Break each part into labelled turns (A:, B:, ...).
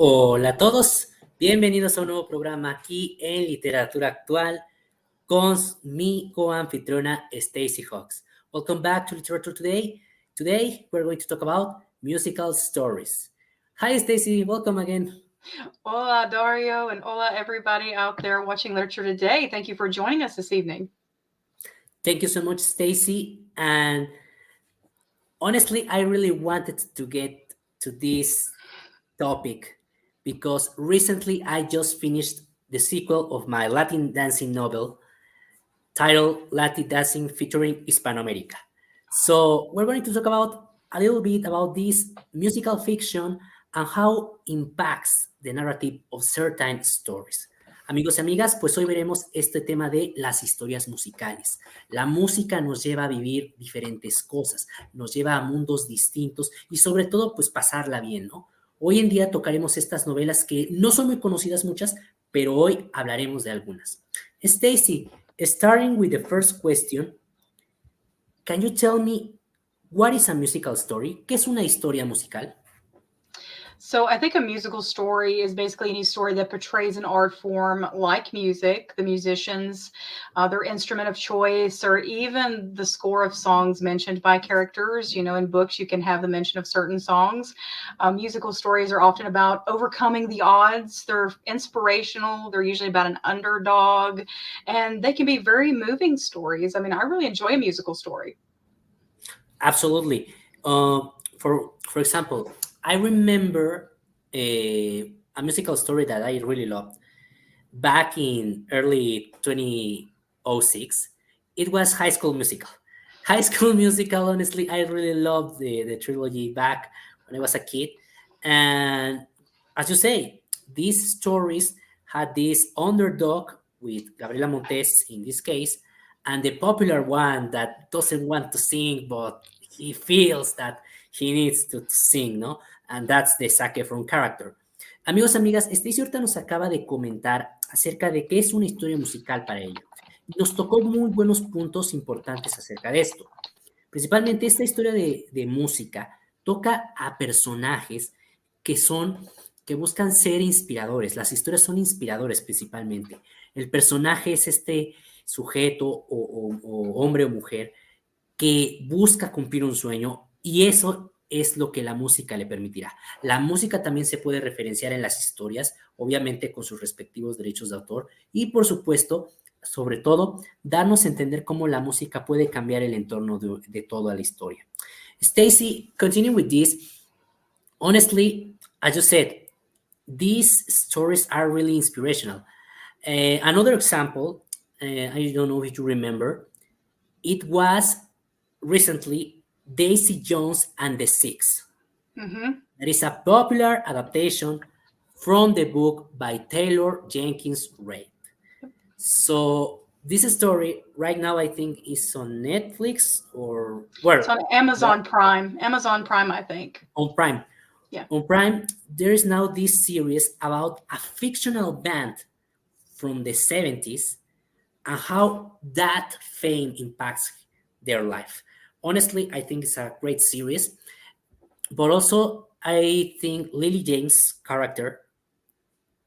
A: Hola a todos, bienvenidos a un nuevo programa aquí en Literatura Actual con mi coanfitriona Stacy Hawks. Welcome back to Literature Today. Today we're going to talk about musical stories. Hi Stacy, welcome again.
B: Hola, Darío, and hola, everybody out there watching Literature Today. Thank you for joining us this evening.
A: Thank you so much, Stacy. And honestly, I really wanted to get to this topic because recently I just finished the sequel of my Latin dancing novel titled Latin Dancing featuring Hispanoamerica. So we're going to talk about a little bit about this musical fiction and how impacts the narrative of certain stories. Amigos y amigas, pues hoy veremos este tema de las historias musicales. La música nos lleva a vivir diferentes cosas, nos lleva a mundos distintos y sobre todo pues pasarla bien, ¿no? Hoy en día tocaremos estas novelas que no son muy conocidas muchas, pero hoy hablaremos de algunas. Stacy, starting with the first question, can you tell me what is a musical story? ¿Qué es una historia musical?
B: So, I think a musical story is basically any story that portrays an art form like music, the musicians, their instrument of choice, or even the score of songs mentioned by characters. You know, in books, you can have the mention of certain songs. Musical stories are often about overcoming the odds. They're inspirational. They're usually about an underdog, and they can be very moving stories. I mean, I really enjoy a musical story.
A: Absolutely. For example, I remember a musical story that I really loved back in early 2006. It was High School Musical. High School Musical, honestly, I really loved the trilogy back when I was a kid. And as you say, these stories had this underdog with Gabriela Montes in this case, and the popular one that doesn't want to sing, but he feels that he needs to sing, ¿no? And that's the Zac Efron character. Amigos, amigas, Stacy ahorita nos acaba de comentar acerca de qué es una historia musical para ella. Nos tocó muy buenos puntos importantes acerca de esto. Principalmente esta historia de música toca a personajes que buscan ser inspiradores. Las historias son inspiradores principalmente. El personaje es este sujeto o hombre o mujer que busca cumplir un sueño y eso es lo que la música le permitirá. La música también se puede referenciar en las historias, obviamente con sus respectivos derechos de autor y por supuesto, sobre todo, darnos a entender cómo la música puede cambiar el entorno de toda la historia. Stacy, continue with this. Honestly, as you said, these stories are really inspirational. Another example, I don't know if you remember, it was recently Daisy Jones and the Six.
B: Mm-hmm.
A: That is a popular adaptation from the book by Taylor Jenkins Reid. So this story right now I think is on Netflix or where?
B: It's on Amazon Prime. Amazon Prime, I think.
A: On Prime.
B: Yeah.
A: On Prime, there is now this series about a fictional band from the 70s and how that fame impacts their life. Honestly, I think it's a great series. But also, I think Lily James' character,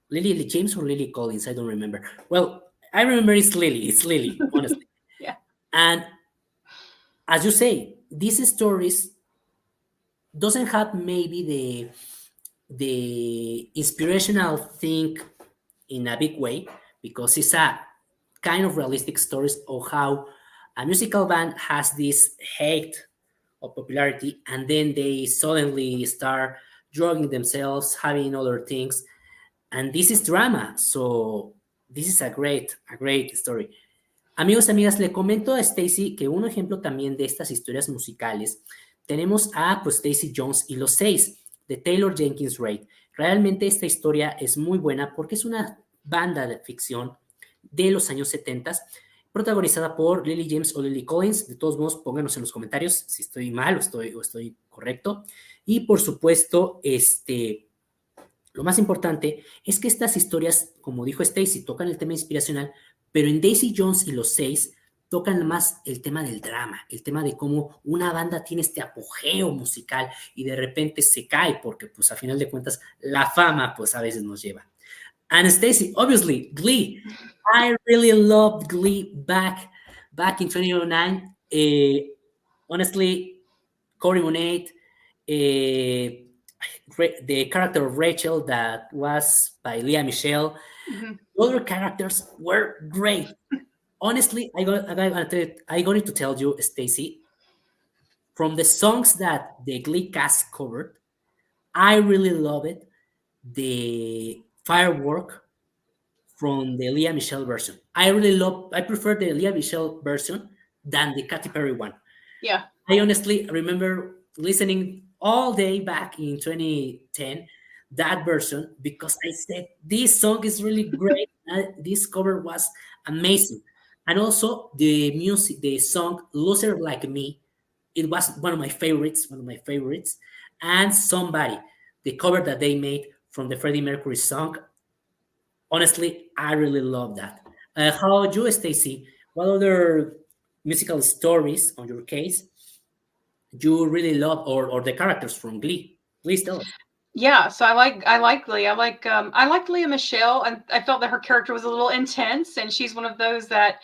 A: Lily James or Lily Collins, I don't remember. Well, I remember it's Lily, honestly.
B: Yeah.
A: And as you say, these stories doesn't have maybe the inspirational thing in a big way because it's a kind of realistic stories of how a musical band has this hate of popularity and then they suddenly start drugging themselves, having other things, and this is drama. So this is a great story. Amigos y amigas, le comento a Stacy que un ejemplo también de estas historias musicales tenemos a pues Daisy Jones y los Seis de Taylor Jenkins Reid. Realmente esta historia es muy buena porque es una banda de ficción de los años 70 protagonizada por Lily James o Lily Collins. De todos modos, pónganos en los comentarios si estoy mal o estoy correcto. Y por supuesto, lo más importante es que estas historias, como dijo Stacy, tocan el tema inspiracional, pero en Daisy Jones y los Seis tocan más el tema del drama, el tema de cómo una banda tiene este apogeo musical y de repente se cae porque pues a final de cuentas la fama pues a veces nos lleva. And Stacy, obviously, Glee. I really loved Glee back in 2009. Honestly, Corey Monet, the character of Rachel that was by Leah Michelle,
B: Mhm.
A: the other characters were great. Honestly, I going to tell you, Stacy, from the songs that the Glee cast covered, I really love it. The firework from the Leah Michelle version. I prefer the Leah Michelle version than the Katy Perry one.
B: Yeah.
A: I honestly remember listening all day back in 2010 that version because I said this song is really great. This cover was amazing, and also the music, the song "Loser Like Me," it was one of my favorites. One of my favorites, and "Somebody," the cover that they made from the Freddie Mercury song. Honestly, I really love that. How about you, Stacy? What other musical stories, on your case, you really love, or the characters from Glee? Please tell us.
B: Yeah, so I like Lee. I liked Leah Michelle, and I felt that her character was a little intense, and she's one of those that,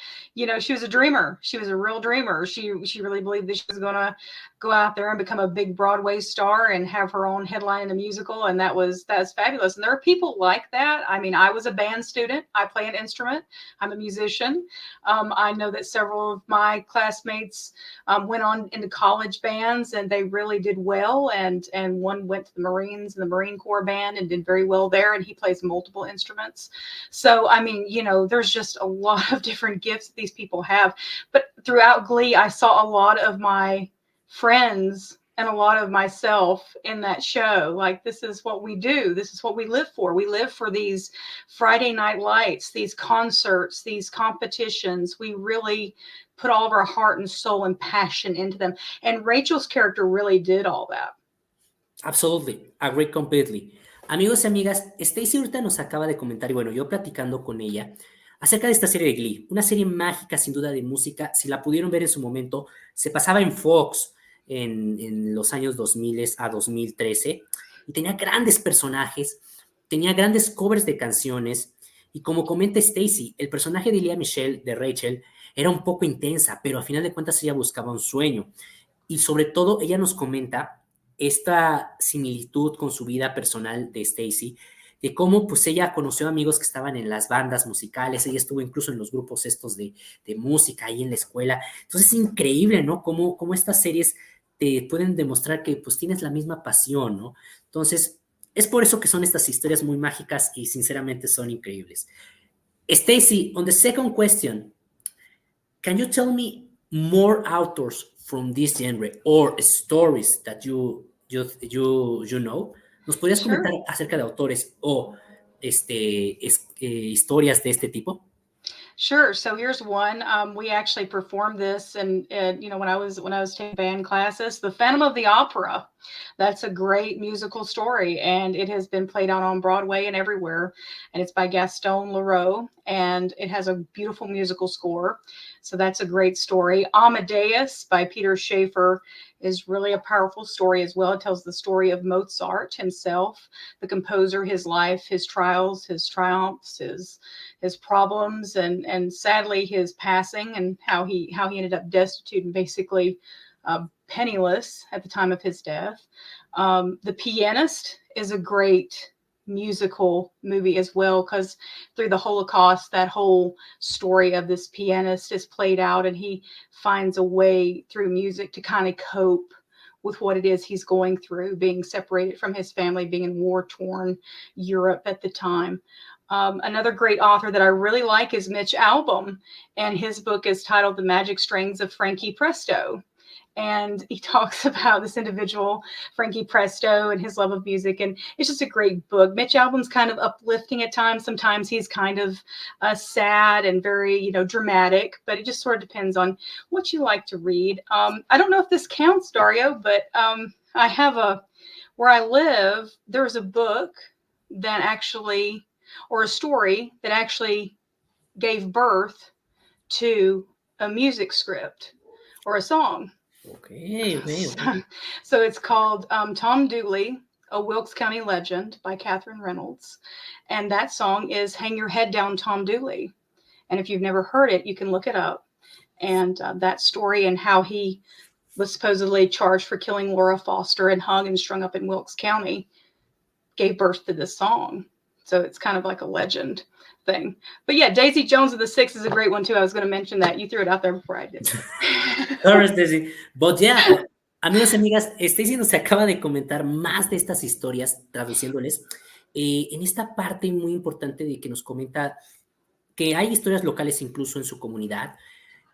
B: she was a dreamer. She was a real dreamer. She really believed that she was gonna go out there and become a big Broadway star and have her own headline in a musical, and that was fabulous. And there are people like that. I mean, I was a band student. I play an instrument. I'm a musician. I know that several of my classmates went on into college bands and they really did well. And one went to the Marines and the Marine Corps band and did very well there. And he plays multiple instruments. So, I mean, there's just a lot of different gifts that these people have. But throughout Glee, I saw a lot of my friends and a lot of myself in that show. Like, this is what we do. This is what we live for. We live for these Friday night lights, these concerts, these competitions. We really put all of our heart and soul and passion into them. And Rachel's character really did all that.
A: Absolutely, agree completely. Amigos y amigas, Stacy ahorita nos acaba de comentar, y bueno, yo platicando con ella, acerca de esta serie de Glee, una serie mágica sin duda de música, si la pudieron ver en su momento, se pasaba en Fox en los años 2000 a 2013, y tenía grandes personajes, tenía grandes covers de canciones, y como comenta Stacy, el personaje de Lea Michelle, de Rachel, era un poco intensa, pero a final de cuentas ella buscaba un sueño. Y sobre todo, ella nos comenta esta similitud con su vida personal de Stacy, de cómo pues ella conoció amigos que estaban en las bandas musicales, ella estuvo incluso en los grupos estos de música ahí en la escuela. Entonces es increíble, ¿no? Cómo estas series te pueden demostrar que pues tienes la misma pasión, ¿no? Entonces, es por eso que son estas historias muy mágicas y sinceramente son increíbles. Stacy, on the second question, can you tell me more authors from this genre or stories that you know? ¿Nos podrías comentar
B: Sure.
A: acerca de autores o historias de este tipo?
B: Sure. So here's one. We actually performed this, and when I was taking band classes, The Phantom of the Opera. That's a great musical story, and it has been played out on Broadway and everywhere. And it's by Gaston Leroux, and it has a beautiful musical score. So that's a great story. Amadeus by Peter Schaeffer is really a powerful story as well. It tells the story of Mozart himself, the composer, his life, his trials, his triumphs, his problems, and sadly his passing, and how he ended up destitute and basically penniless at the time of his death. The Pianist is a great musical movie as well, because through the Holocaust, that whole story of this pianist is played out, and he finds a way through music to kind of cope with what it is he's going through, being separated from his family, being in war torn Europe at the time. Another great author that I really like is Mitch Albom, and his book is titled The Magic Strings of Frankie Presto. And he talks about this individual, Frankie Presto, and his love of music. And it's just a great book. Mitch Albom's kind of uplifting at times. Sometimes he's kind of sad and very, dramatic, but it just sort of depends on what you like to read. I don't know if this counts, Dario, but I have where I live, there's a book that actually, or a story that actually gave birth to a music script or a song.
A: Okay, okay,
B: So,
A: okay.
B: so it's called Tom Dooley, A Wilkes County Legend by Catherine Reynolds. And that song is Hang Your Head Down, Tom Dooley. And if you've never heard it, you can look it up. And that story and how he was supposedly charged for killing Laura Foster and hung and strung up in Wilkes County gave birth to this song. So it's kind of like a legend thing. But yeah, Daisy Jones of the Six is a great one too. I was going to mention that. You threw it out there before I did.
A: Sorry, Stacy. But yeah, amigos y amigas, Stacy nos acaba de comentar más de estas historias, traduciéndoles, en esta parte muy importante de que nos comenta que hay historias locales incluso en su comunidad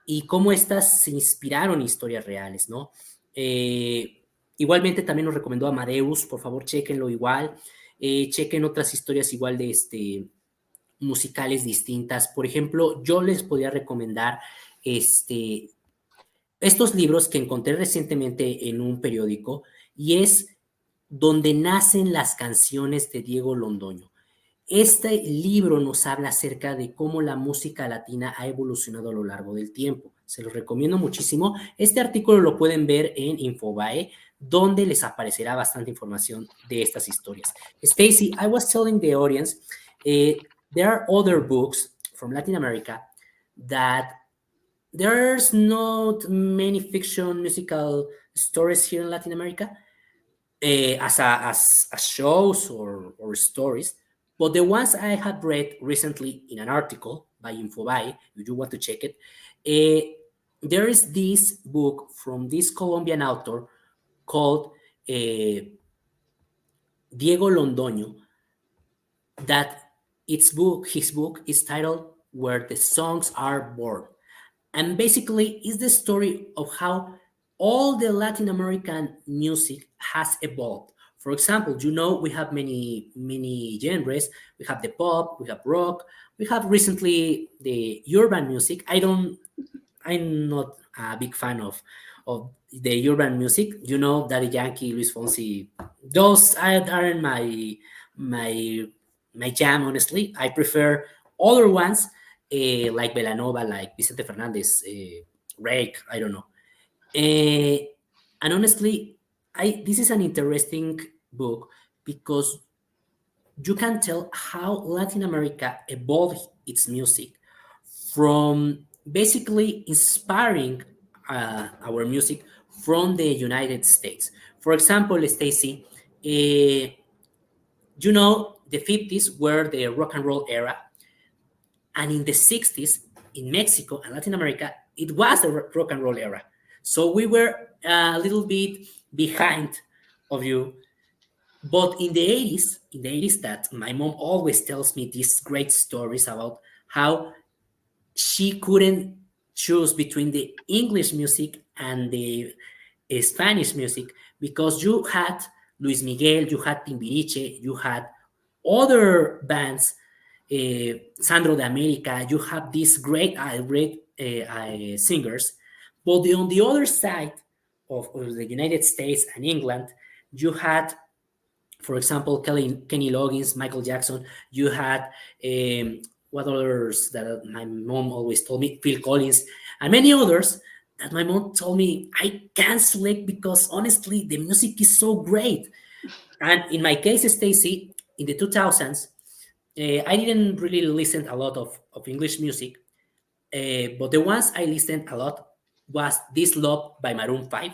A: y cómo estas se inspiraron en historias reales, ¿no? Igualmente también nos recomendó Amadeus, por favor, chéquenlo igual, chequen otras historias igual de musicales distintas. Por ejemplo, yo les podría recomendar estos libros que encontré recientemente en un periódico y es Donde nacen las canciones de Diego Londoño. Este libro nos habla acerca de cómo la música latina ha evolucionado a lo largo del tiempo. Se los recomiendo muchísimo. Este artículo lo pueden ver en Infobae, donde les aparecerá bastante información de estas historias. Stacy, I was telling the audience, there are other books from Latin America that there's not many fiction musical stories here in Latin America, as shows or stories. But the ones I have read recently in an article by Infobae, if you want to check it, there is this book from this Colombian author called Diego Londoño, that his book is titled Where the Songs Are Born. And basically, it's the story of how all the Latin American music has evolved. For example, we have many genres. We have the pop, we have rock, we have recently the urban music. I'm not a big fan of the urban music. Daddy Yankee, Luis Fonsi. Those aren't my my jam. Honestly, I prefer other ones like Belanova, like Vicente Fernandez, Rake. I don't know. Uh, and honestly, I this is an interesting book because you can tell how Latin America evolved its music from basically inspiring our music from the United States. For example, Stacy, the 50s were the rock and roll era, and in the 60s in Mexico and Latin America, it was the rock and roll era. So we were a little bit behind of you. But in the 80s, that my mom always tells me these great stories about how she couldn't choose between the English music and the Spanish music because you had Luis Miguel, you had Timbiriche, you had other bands, Sandro de America, you have these great singers. But on the other side of the United States and England, you had, for example, Kenny Loggins, Michael Jackson. You had what others that my mom always told me, Phil Collins, and many others that my mom told me I can't select because honestly the music is so great. And in my case, Stacy, in the 2000s, I didn't really listen a lot of English music, but the ones I listened a lot was This Love by Maroon 5.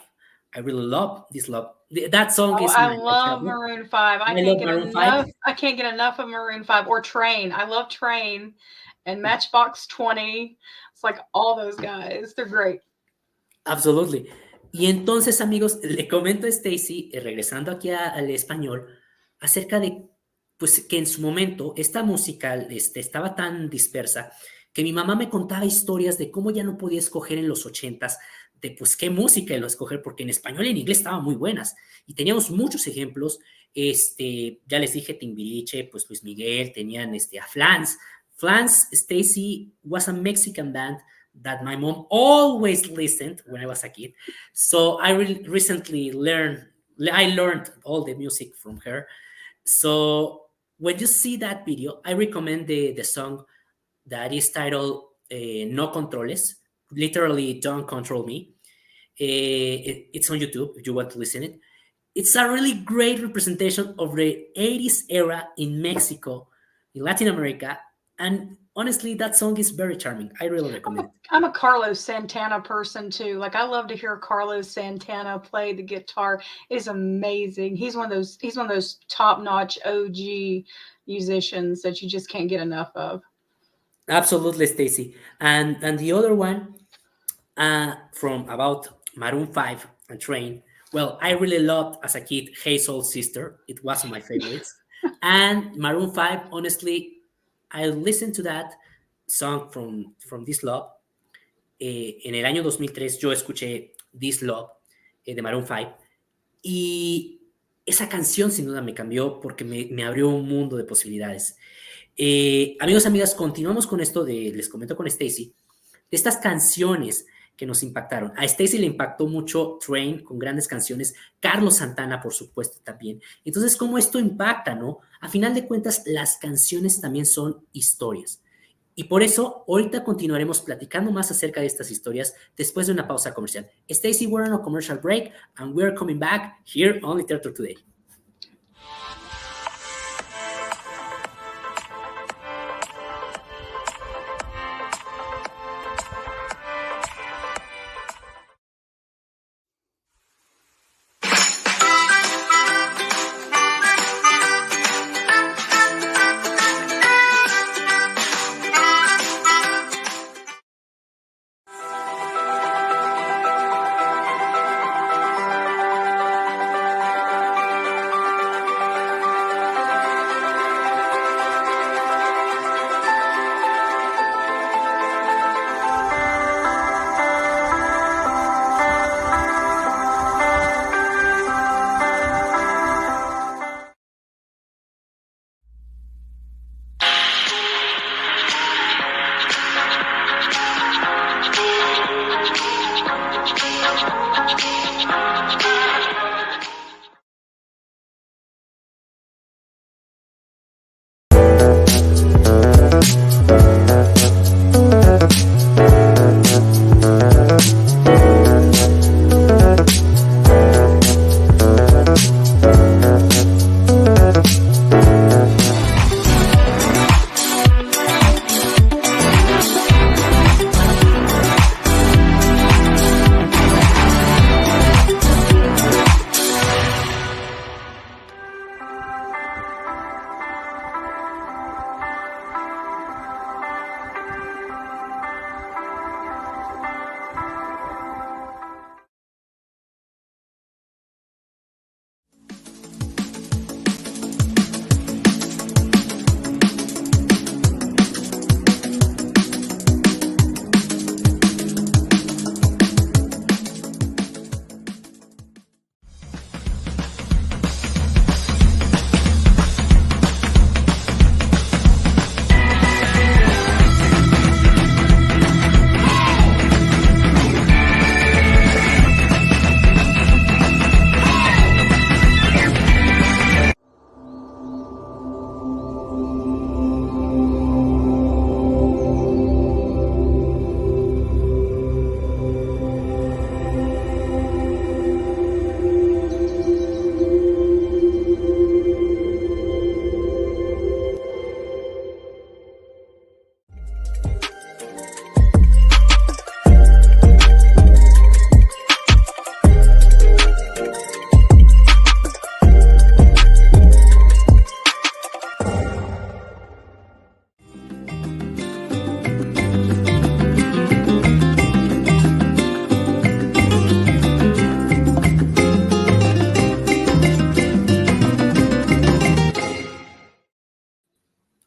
A: I really love This Love. That song
B: Oh,
A: is
B: I
A: my
B: love
A: childhood.
B: Maroon 5. I
A: I
B: can't
A: love
B: get
A: Maroon 5.
B: enough. I can't get enough of Maroon 5 or Train. I love Train and Matchbox 20. It's like all those guys. They're great.
A: Absolutely. Y entonces, amigos, le comento a Stacy, regresando aquí al español, acerca de pues que en su momento esta música estaba tan dispersa que mi mamá me contaba historias de cómo ya no podía escoger en los 80s de pues qué música iba a escoger, porque en español y en inglés estaban muy buenas. Y teníamos muchos ejemplos, ya les dije Timbiriche, pues Luis Miguel, tenían a Flans. Flans, Stacy, was a Mexican band that my mom always listened when I was a kid. So I recently learned all the music from her. So when you see that video, I recommend the song that is titled No Controles literally Don't Control Me. It's on YouTube if you want to listen it. It's a really great representation of the 80s era in Mexico, in Latin America, and honestly, that song is very charming. I really recommend it.
B: I'm a Carlos Santana person too. Like I love to hear Carlos Santana play the guitar. It's amazing. He's one of those top-notch OG musicians that you just can't get enough of.
A: Absolutely, Stacy. And the other one from about Maroon 5 and Train. Well, I really loved as a kid Hey Soul Sister. It was one of my favorites. And Maroon 5, honestly, I listened to that song from This Love. En el año 2003 yo escuché This Love de Maroon 5 y esa canción sin duda me cambió porque me abrió un mundo de posibilidades. Amigos, amigas, continuamos con esto les comento con Stacy, de estas canciones que nos impactaron. A Stacy le impactó mucho Train con grandes canciones, Carlos Santana, por supuesto, también. Entonces, ¿cómo esto impacta, no? A final de cuentas, las canciones también son historias. Y por eso, ahorita continuaremos platicando más acerca de estas historias después de una pausa comercial. Stacy, we're on a commercial break, and we're coming back here on Literatura Today.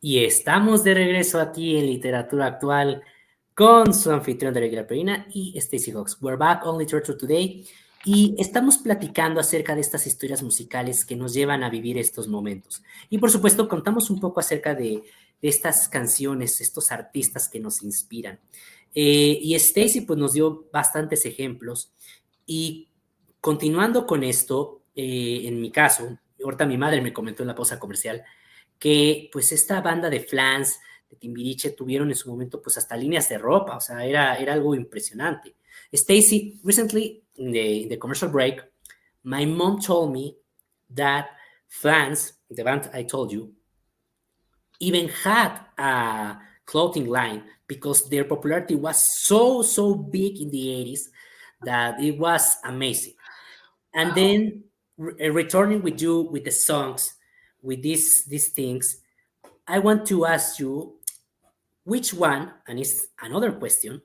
A: Y estamos de regreso aquí en Literatura Actual con su anfitrión Darío Peregrina y Stacy Hawks. We're back on Literature Today y estamos platicando acerca de estas historias musicales que nos llevan a vivir estos momentos. Y por supuesto contamos un poco acerca de estas canciones, estos artistas que nos inspiran. Y Stacy pues nos dio bastantes ejemplos y continuando con esto, en mi caso, ahorita mi madre me comentó en la pausa comercial que pues esta banda de Flans, de Timbiriche tuvieron en su momento pues hasta líneas de ropa, o sea, era algo impresionante. Stacy, recently in the commercial break, my mom told me that Flans, the band I told you, even had a clothing line because their popularity was so big in the 80s that it was amazing. And
B: Wow.
A: then returning with you with the songs, with these things, I want to ask you which one, and it's another question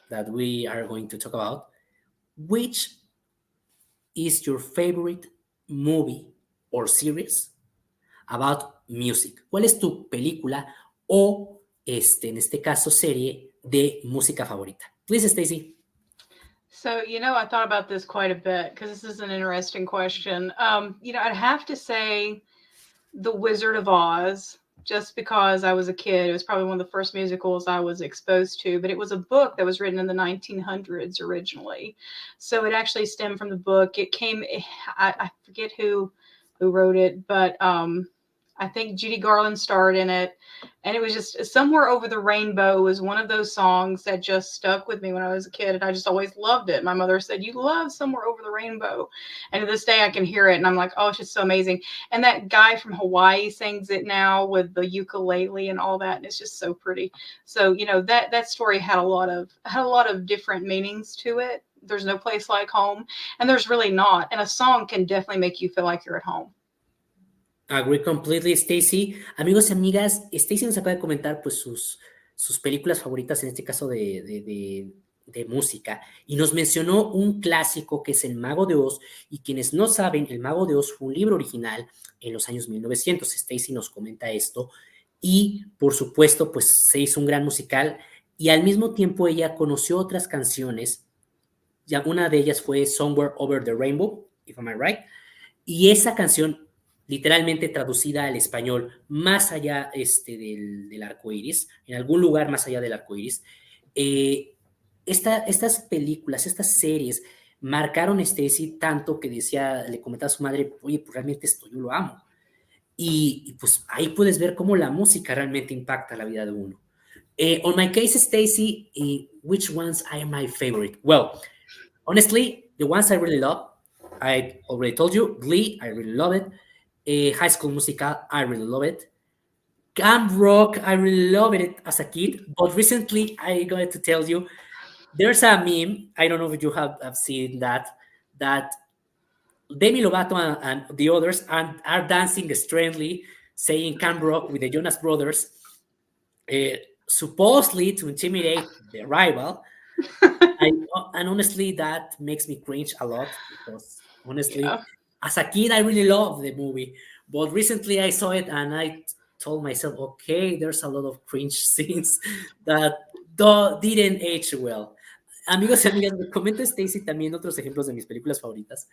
A: that we are going to talk about, which is your favorite movie or series about music? ¿Cuál es tu película o, en este caso, serie de música favorita? Please, Stacy.
B: So, I thought about this quite a bit because this is an interesting question. I'd have to say The Wizard of Oz, just because I was a kid. It was probably one of the first musicals I was exposed to, but it was a book that was written in the 1900s originally. So it actually stemmed from the book. It came, I forget who wrote it, but I think Judy Garland starred in it. And it was just Somewhere Over the Rainbow was one of those songs that just stuck with me when I was a kid. And I just always loved it. My mother said, "You love Somewhere Over the Rainbow." And to this day, I can hear it. And I'm like, oh, it's just so amazing. And that guy from Hawaii sings it now with the ukulele and all that. And it's just so pretty. So, that story had a lot of different meanings to it. There's no place like home. And there's really not. And a song can definitely make you feel like you're at home.
A: Agree completely, Stacy. Amigos y amigas, Stacy nos acaba de comentar pues sus películas favoritas, en este caso de música, y nos mencionó un clásico que es El Mago de Oz, y quienes no saben, El Mago de Oz fue un libro original en los años 1900. Stacy nos comenta esto, y por supuesto pues se hizo un gran musical, y al mismo tiempo ella conoció otras canciones, ya una de ellas fue Somewhere Over the Rainbow, if I'm right, y esa canción, literalmente traducida al español, más allá del arco iris, en algún lugar más allá del arco iris, eh, estas películas, estas series, marcaron a Stacy tanto que decía, le comentaba a su madre, oye, pues realmente esto yo lo amo. Y pues ahí puedes ver cómo la música realmente impacta la vida de uno. On my case, Stacy, which ones are my favorite? Well, honestly, the ones I really love, I already told you, Glee, I really love it. High School Musical, I really love it. Camp Rock, I really loved it as a kid, but recently I got to tell you, there's a meme, I don't know if you have seen that Demi Lovato and the others are dancing strangely, saying Camp Rock with the Jonas Brothers, uh, supposedly to intimidate the rival. I, and honestly, that makes me cringe a lot because honestly,
B: Yeah.
A: as a kid, I really loved the movie, but recently I saw it and I told myself, okay, there's a lot of cringe scenes that didn't age well. Amigos y amigas, me comenta Stacy también otros ejemplos de mis películas favoritas.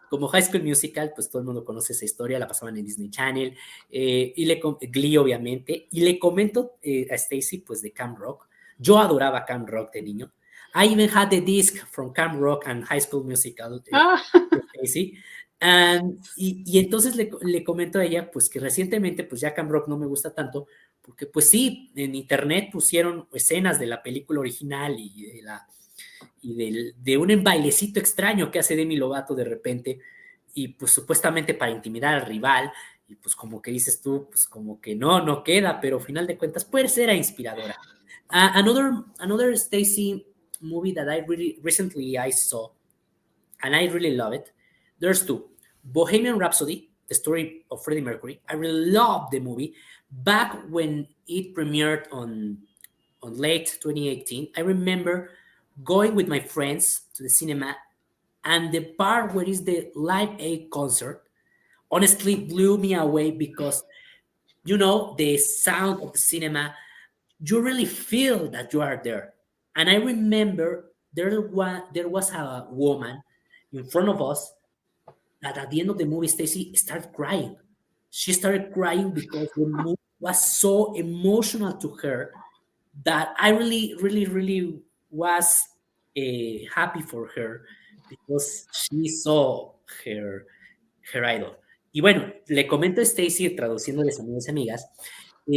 A: Como High School Musical, pues todo el mundo conoce esa historia, la pasaban en Disney Channel, Glee, obviamente, y le comento a Stacy, pues de Camp Rock. Yo adoraba Camp Rock de niño. I even had the disc from Camp Rock and High School Musical,
B: Ah.
A: Stacy. Y entonces le comento a ella, pues que recientemente, pues ya Camp Rock no me gusta tanto, porque pues sí, en internet pusieron escenas de la película original de un bailecito extraño que hace Demi Lovato de repente, y pues supuestamente para intimidar al rival, y pues como que dices tú, pues como que no queda, pero al final de cuentas puede ser inspiradora. Another Stacy movie that I really recently I saw, and I really love it. There's two. Bohemian Rhapsody, the story of Freddie Mercury. I really loved the movie. Back when it premiered on late 2018, I remember going with my friends to the cinema, and the part where is the Live Aid concert honestly blew me away because the sound of the cinema, you really feel that you are there. And I remember there was a woman in front of us that at the end of the movie, Stacy started crying. She started crying because the movie was so emotional to her that I really, really, really was happy for her because she saw her, her idol. Y bueno, le comento a Stacy, traduciéndoles amigos y amigas,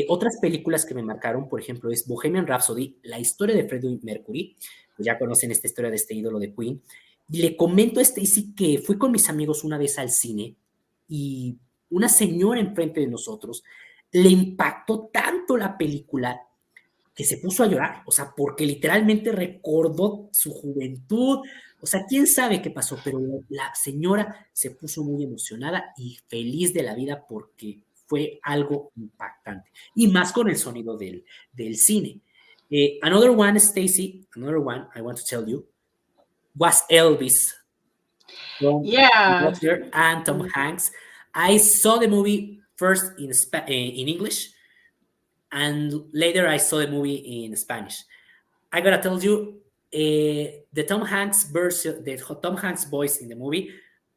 A: Otras películas que me marcaron, por ejemplo, es Bohemian Rhapsody, la historia de Freddie Mercury. Pues ya conocen esta historia de este ídolo de Queen. Y le comento a Stacy que fui con mis amigos una vez al cine y una señora enfrente de nosotros le impactó tanto la película que se puso a llorar, o sea, porque literalmente recordó su juventud, o sea, quién sabe qué pasó, pero la señora se puso muy emocionada y feliz de la vida porque fue algo impactante, y más con el sonido del cine. Another one, Stacy, another one I want to tell you, was Elvis from
B: Yeah.
A: Butler and Tom Hanks. I saw the movie first in English, and later I saw the movie in Spanish. I gotta tell you, the Tom Hanks version, the Tom Hanks voice in the movie,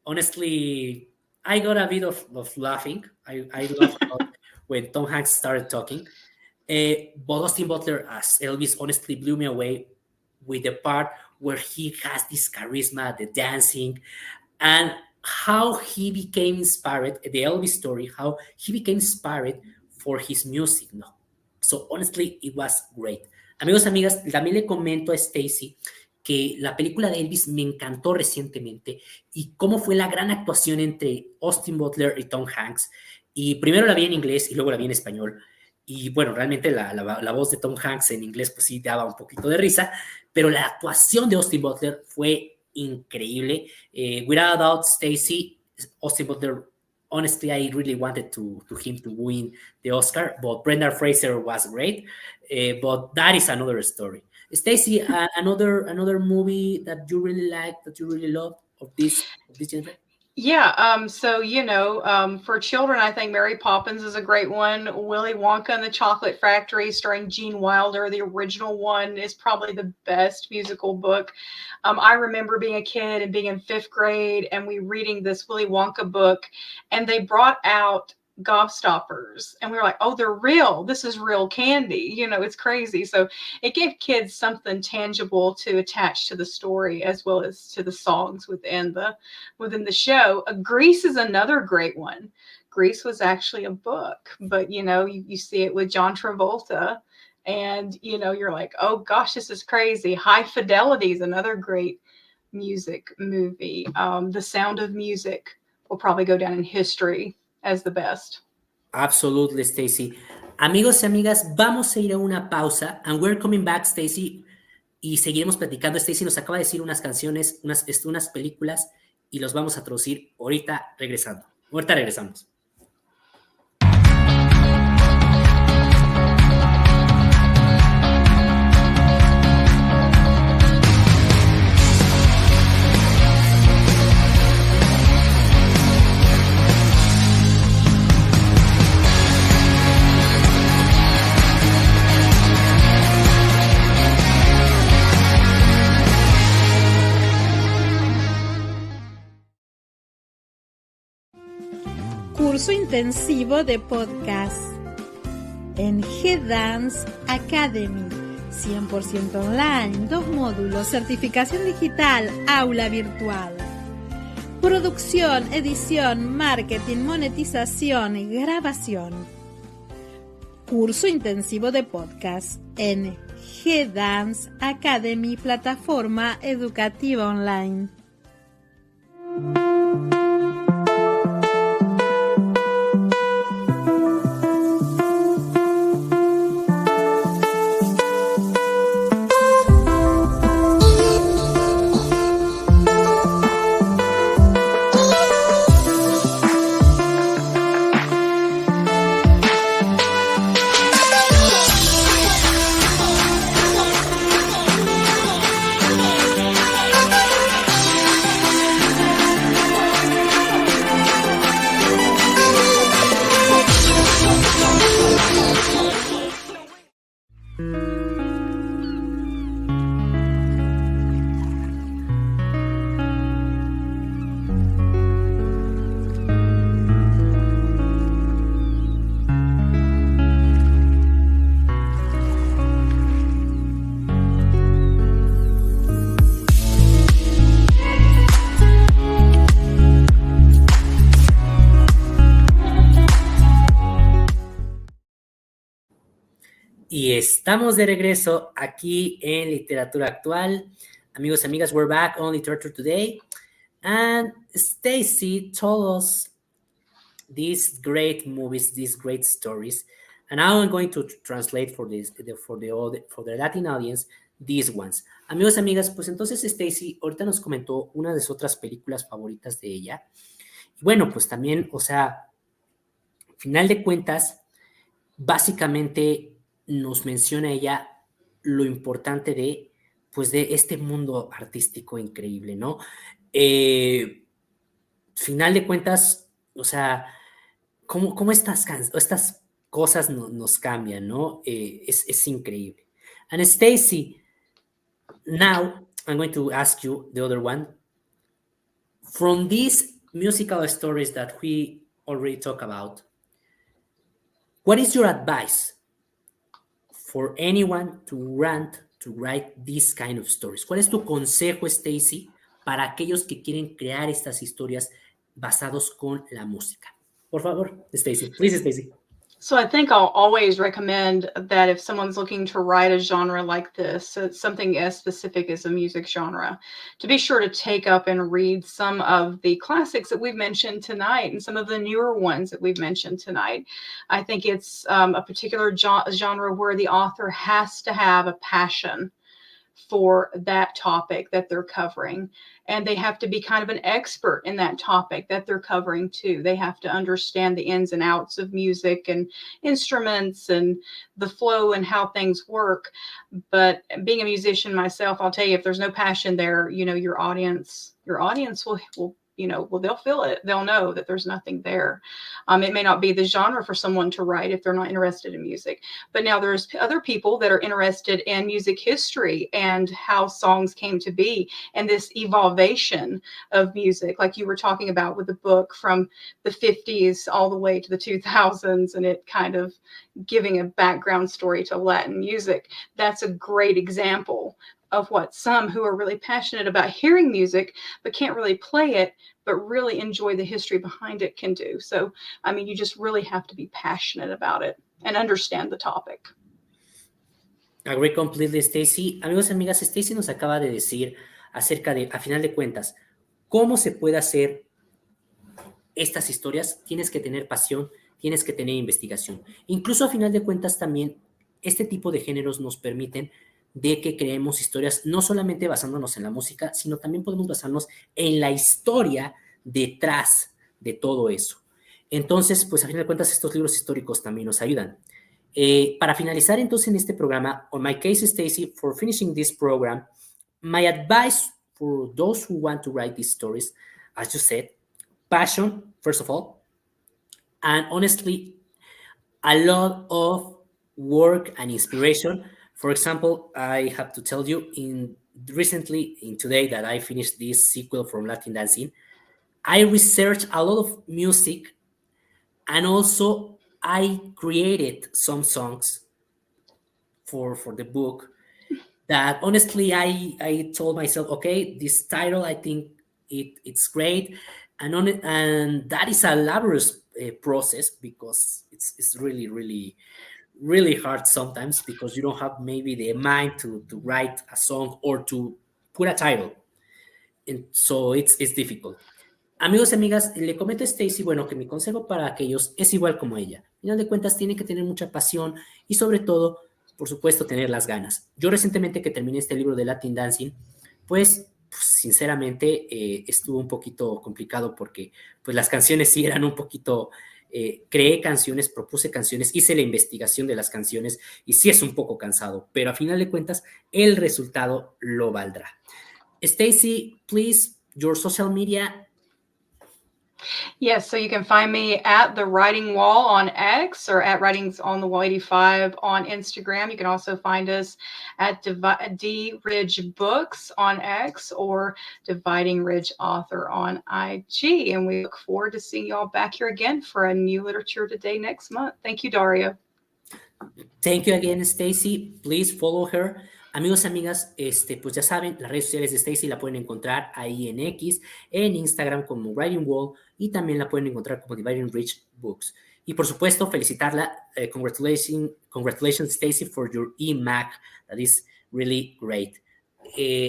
A: honestly, I got a bit of laughing. I laughed a lot when Tom Hanks started talking. But Austin Butler as Elvis honestly blew me away with the part where he has this charisma, the dancing, and how he became inspired, the Elvis story, how he became inspired for his music. No, so honestly, it was great. Amigos, amigas, también le comento a Stacy que la película de Elvis me encantó recientemente y cómo fue la gran actuación entre Austin Butler y Tom Hanks. Y primero la vi en inglés y luego la vi en español. Y bueno, realmente la voz de Tom Hanks en inglés pues sí daba un poquito de risa, pero la actuación de Austin Butler fue increíble. Without a doubt, Stacy, Austin Butler, honestly, I really wanted to him to win the Oscar, but Brendan Fraser was great. But that is another story. Stacy, another movie that you really like, that you really love of this genre?
B: Yeah, so for children, I think Mary Poppins is a great one. Willy Wonka and the Chocolate Factory, starring Gene Wilder, the original one, is probably the best musical book. I remember being a kid and being in fifth grade, and we reading this Willy Wonka book, and they brought out gobstoppers, and we were like, "Oh, they're real. This is real candy." It's crazy. So it gave kids something tangible to attach to the story as well as to the songs within the show. Grease is another great one. Grease was actually a book, but you see it with John Travolta, and you're like, oh gosh, this is crazy. High Fidelity is another great music movie. The Sound of Music will probably go down in history as the best.
A: Absolutely, Stacy. Amigos y amigas, vamos a ir a una pausa, and we're coming back, Stacy, y seguiremos platicando. Stacy nos acaba de decir unas canciones, unas películas, y los vamos a traducir ahorita regresando. Ahorita regresamos.
C: Curso intensivo de podcast en G-Dance Academy, 100% online, 2 módulos, certificación digital, aula virtual, producción, edición, marketing, monetización, grabación. Curso intensivo de podcast en G-Dance Academy, plataforma educativa online.
A: Y estamos de regreso aquí en Literatura Actual. Amigos, amigas, we're back on Literature today. And Stacy told us these great movies, these great stories. And now I'm going to translate for for the Latin audience these ones. Amigos, amigas, pues entonces Stacy ahorita nos comentó una de sus otras películas favoritas de ella. Y bueno, pues también, o sea, final de cuentas, básicamente nos menciona ella lo importante de, pues, de este mundo artístico increíble, ¿no? Final de cuentas, o sea, cómo estas cosas nos cambian, ¿no? Es increíble. And Stacy, now I'm going to ask you the other one. From these musical stories that we already talked about, what is your advice for anyone to write these kind of stories? ¿Cuál es tu consejo, Stacy, para aquellos que quieren crear estas historias basados con la música? Por favor, Stacy. Please, Stacy.
B: So I think I'll always recommend that if someone's looking to write a genre like this, so it's something as specific as a music genre, to be sure to take up and read some of the classics that we've mentioned tonight and some of the newer ones that we've mentioned tonight. I think it's a particular genre where the author has to have a passion for that topic that they're covering. And they have to be kind of an expert in that topic that they're covering too. They have to understand the ins and outs of music and instruments and the flow and how things work. But being a musician myself, I'll tell you, if there's no passion there, your audience will they'll feel it. They'll know that there's nothing there. It may not be the genre for someone to write if they're not interested in music. But now there's other people that are interested in music history and how songs came to be and this evolvation of music, like you were talking about with the book from the 50s all the way to the 2000s, and it kind of giving a background story to Latin music. That's a great example of what some who are really passionate about hearing music but can't really play it but really enjoy the history behind it can do. So, I mean, you just really have to be passionate about it and understand the topic.
A: Agree completely, Stacy. Amigos y amigas, Stacy nos acaba de decir acerca de, a final de cuentas, cómo se puede hacer estas historias. Tienes que tener pasión, tienes que tener investigación. Incluso a final de cuentas también, este tipo de géneros nos permiten de que creemos historias, no solamente basándonos en la música, sino también podemos basarnos en la historia detrás de todo eso. Entonces, pues a fin de cuentas, estos libros históricos también nos ayudan. Para finalizar entonces en este programa, on my case, Stacy, for finishing this program, my advice for those who want to write these stories, as you said, passion, first of all, and honestly, a lot of work and inspiration. For example, I have to tell you, recently, in today that I finished this sequel from Latin Dancing, I researched a lot of music, and also I created some songs for the book that honestly I told myself, okay, this title, I think it's great, and that is a laborious process because it's really hard sometimes because you don't have maybe the mind to write a song or to put a title. And so it's difficult. Amigos y amigas, le comento a Stacy, bueno, que mi consejo para aquellos es igual como ella. Al final de cuentas, tiene que tener mucha pasión y sobre todo, por supuesto, tener las ganas. Yo recientemente que terminé este libro de Latin Dancing, pues sinceramente estuvo un poquito complicado porque pues las canciones sí eran un poquito... creé canciones, propuse canciones, hice la investigación de las canciones y sí es un poco cansado, pero a final de cuentas el resultado lo valdrá. Stacy, please, your social media.
B: Yes, so you can find me at The Writing Wall on X or at Writings on the Wall 85 on Instagram. You can also find us at D Ridge Books on X or Dividing Ridge Author on IG. And we look forward to seeing you all back here again for a new Literature Today next month. Thank you, Darío.
A: Thank you again, Stacy. Please follow her. Amigos y amigas, pues ya saben, las redes sociales de Stacy la pueden encontrar ahí en X, en Instagram como Writing Wall y también la pueden encontrar como Dividing Rich Books. Y por supuesto, felicitarla. Congratulations, Stacy, for your eMac. That is really great.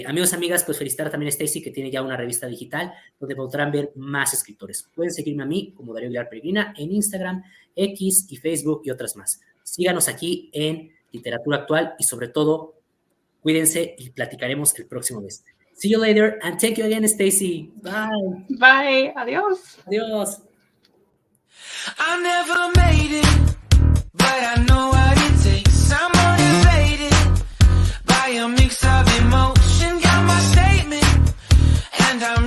A: Amigos, amigas, pues felicitar también a Stacy, que tiene ya una revista digital donde podrán ver más escritores. Pueden seguirme a mí como Darío Aguilar Peregrina en Instagram, X y Facebook y otras más. Síganos aquí en Literatura Actual y sobre todo, cuídense y platicaremos el próximo mes. See you later and thank you again, Stacy. Bye.
B: Bye. Adiós.
A: Adiós.
D: I never made it, but I know what it takes. I'm motivated by a mix of emotion. Got my statement, and I'm